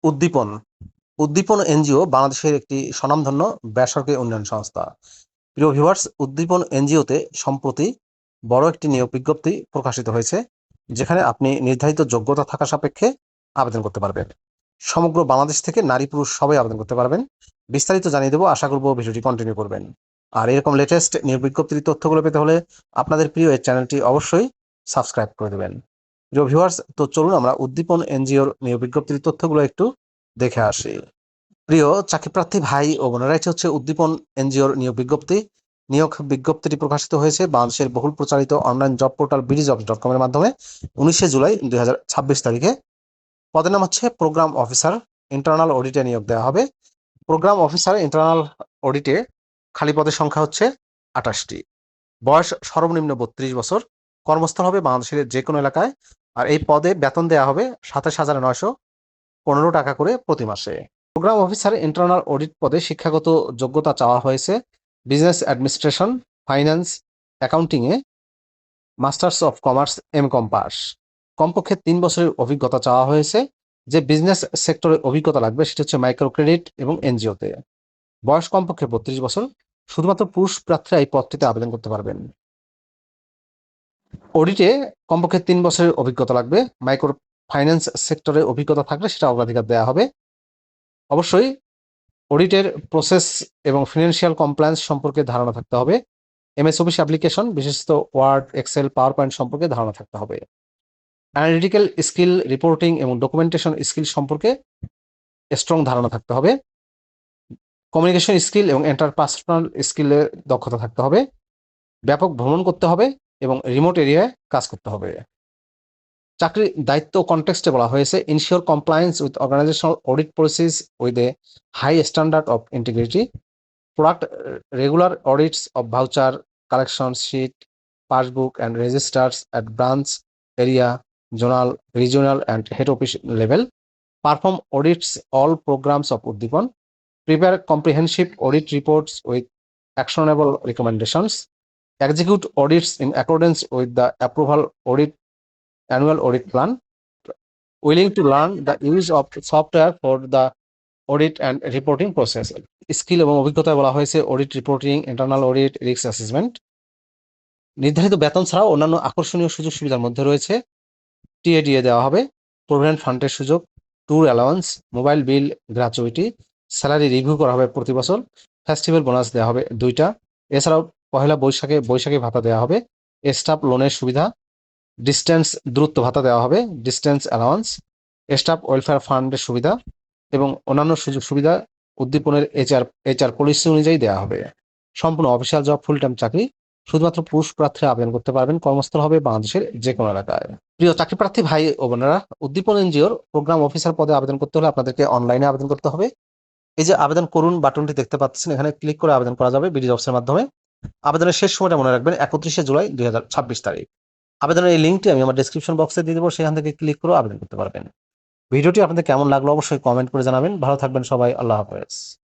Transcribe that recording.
উদ্দীপন উদ্দীপন NGO বাংলাদেশের একটি স্বনামধন্য বেসরকারি উন্নয়ন সংস্থা। প্রিয় ভিউয়ার্স, উদ্দীপন এনজিওতে সম্প্রতি বড় একটি নিয়োগ বিজ্ঞপ্তি প্রকাশিত হয়েছে, যেখানে আপনি নির্ধারিত যোগ্যতা থাকা সাপেক্ষে আবেদন করতে পারবেন। সমগ্র বাংলাদেশ থেকে নারী পুরুষ সবাই আবেদন করতে পারবেন। বিস্তারিত জানিয়ে দেবো, আশা করব ভিডিওটি কন্টিনিউ করবেন। আর এরকম লেটেস্ট নিয়োগ বিজ্ঞপ্তির তথ্যগুলো পেতে হলে আপনাদের প্রিয় এই চ্যানেলটি অবশ্যই সাবস্ক্রাইব করে দেবেন। প্রিয় ভিউয়ার্স, তো চলুন আমরা উদ্দীপন এনজিওর নিয়োগ বিজ্ঞপ্তির তথ্যগুলো একটু দেখে আসি। প্রিয় চাকরিপ্রার্থী ভাই ও বোনেরা, এটি হচ্ছে উদ্দীপন এনজিওর নিয়োগ বিজ্ঞপ্তি। নিয়োগ বিজ্ঞপ্তিটি প্রকাশিত হয়েছে বাংলাদেশের বহুল প্রচারিত অনলাইন জব পোর্টাল BDjobs.com এর মাধ্যমে 19শে জুলাই 2026 তারিখে। পদের নাম হচ্ছে প্রোগ্রাম অফিসার, ইন্টারনাল অডিটে নিয়োগ দেওয়া হবে। প্রোগ্রাম অফিসার ইন্টারনাল অডিটে খালি পদের সংখ্যা হচ্ছে 28টি। বয়স সর্বনিম্ন 32 বছর। কর্মস্থল হবে বাংলাদেশের যে কোনো এলাকায়। আর এই পদে বেতন দেওয়া হবে 27,915 টাকা করে প্রতি মাসে। প্রোগ্রাম অফিসার ইন্টারনাল অডিট পদে শিক্ষাগত যোগ্যতা চাওয়া হয়েছে বিজনেস অ্যাডমিনিস্ট্রেশন, ফাইন্যান্স, অ্যাকাউন্টিংয়ে মাস্টার্স অফ কমার্স MCOM পাস। কমপক্ষে 3 বছরের অভিজ্ঞতা চাওয়া হয়েছে। যে বিজনেস সেক্টরে অভিজ্ঞতা লাগবে সেটা হচ্ছে মাইক্রো ক্রেডিট এবং এনজিওতে। বয়স কমপক্ষে 32 বছর। শুধুমাত্র পুরুষ প্রার্থীরা এই পদটিতে আবেদন করতে পারবেন। অডিটে কমপক্ষে 3 বছরের অভিজ্ঞতা লাগবে। মাইক্রো ফাইন্যান্স সেক্টরে অভিজ্ঞতা থাকলে সেটা অগ্রাধিকার দেওয়া হবে। অবশ্যই অডিটের প্রসেস এবং ফিনান্সিয়াল কমপ্লায়েন্স সম্পর্কে ধারণা থাকতে হবে। MS অফিস অ্যাপ্লিকেশন, বিশেষত ওয়ার্ড, এক্সেল, পাওয়ার পয়েন্ট সম্পর্কে ধারণা থাকতে হবে। অ্যানালিটিক্যাল স্কিল, রিপোর্টিং এবং ডকুমেন্টেশন স্কিল সম্পর্কে স্ট্রং ধারণা থাকতে হবে। কমিউনিকেশন স্কিল এবং ইন্টারপার্সোনাল স্কিলে দক্ষতা থাকতে হবে। ব্যাপক ভ্রমণ করতে হবে এবং রিমোট এরিয়ায় কাজ করতে হবে। চাকরির দায়িত্ব কনটেক্সটে বলা হয়েছে ensure compliance with organisational audit policies with a high standard of integrity, conduct regular audits of voucher, collection sheet, passbook and registers at branch, area, zonal, regional and head office level, perform audits all programs of Uddipon, prepare comprehensive audit reports with actionable recommendations, execute audits in accordance with the approval audit annual audit plan, willing to learn the use of software for the audit and reporting process. Skill এবং অভিজ্ঞতায় বলা হয়েছে audit reporting, internal audit, risk assessment. নির্ধারিত বেতন ছাড়াও অন্যান্য আকর্ষণীয় সুযোগ সুবিধার মধ্যে রয়েছে TADA দেওয়া হবে, প্রভিডেন্ট ফান্ডের সুযোগ, tour allowance, mobile bill gratuity, salary review করা হবে প্রতি বছর, ফেস্টিভ্যাল বোনাস দেওয়া হবে 2টা। এছাড়াও পহেলা বৈশাখে ভাতা দেওয়া হবে, স্টাফ লোনের সুবিধা, ডিস্টেন্স দূরত্ব ভাতা দেওয়া হবে, ডিস্টেন্স অ্যালাউন্স, স্টাফ ওয়েলফেয়ার ফান্ডের সুবিধা এবং অন্যান্য সুযোগ সুবিধা উদ্দীপনের HR পলিসি অনুযায়ী দেওয়া হবে। সম্পূর্ণ অফিসিয়াল জব, ফুল টাইম চাকরি। শুধুমাত্র পুরুষ প্রার্থীরা আবেদন করতে পারবেন। কর্মস্থল হবে বাংলাদেশের যে কোনো এলাকায়। প্রিয় চাকরি প্রার্থী ভাই ও বোনেরা, উদ্দীপন এনজিওর প্রোগ্রাম অফিসার পদে আবেদন করতে হলে আপনাদেরকে অনলাইনে আবেদন করতে হবে। এই যে আবেদন করুন বাটনটি দেখতে পাচ্ছেন, এখানে ক্লিক করে আবেদন করা যাবে BDjobs এর মাধ্যমে। আবেদনের শেষ সময়টা মনে রাখবেন 31শে জুলাই 2026 তারিখ। আবেদনের এই লিঙ্কটি আমি আমার ডেসক্রিপশন বক্সে দিয়ে দেবো, সেখান থেকে ক্লিক করে আবেদন করতে পারবেন। ভিডিওটি আপনাদের কেমন লাগলো অবশ্যই কমেন্ট করে জানাবেন। ভালো থাকবেন সবাই। আল্লাহ হাফেজ।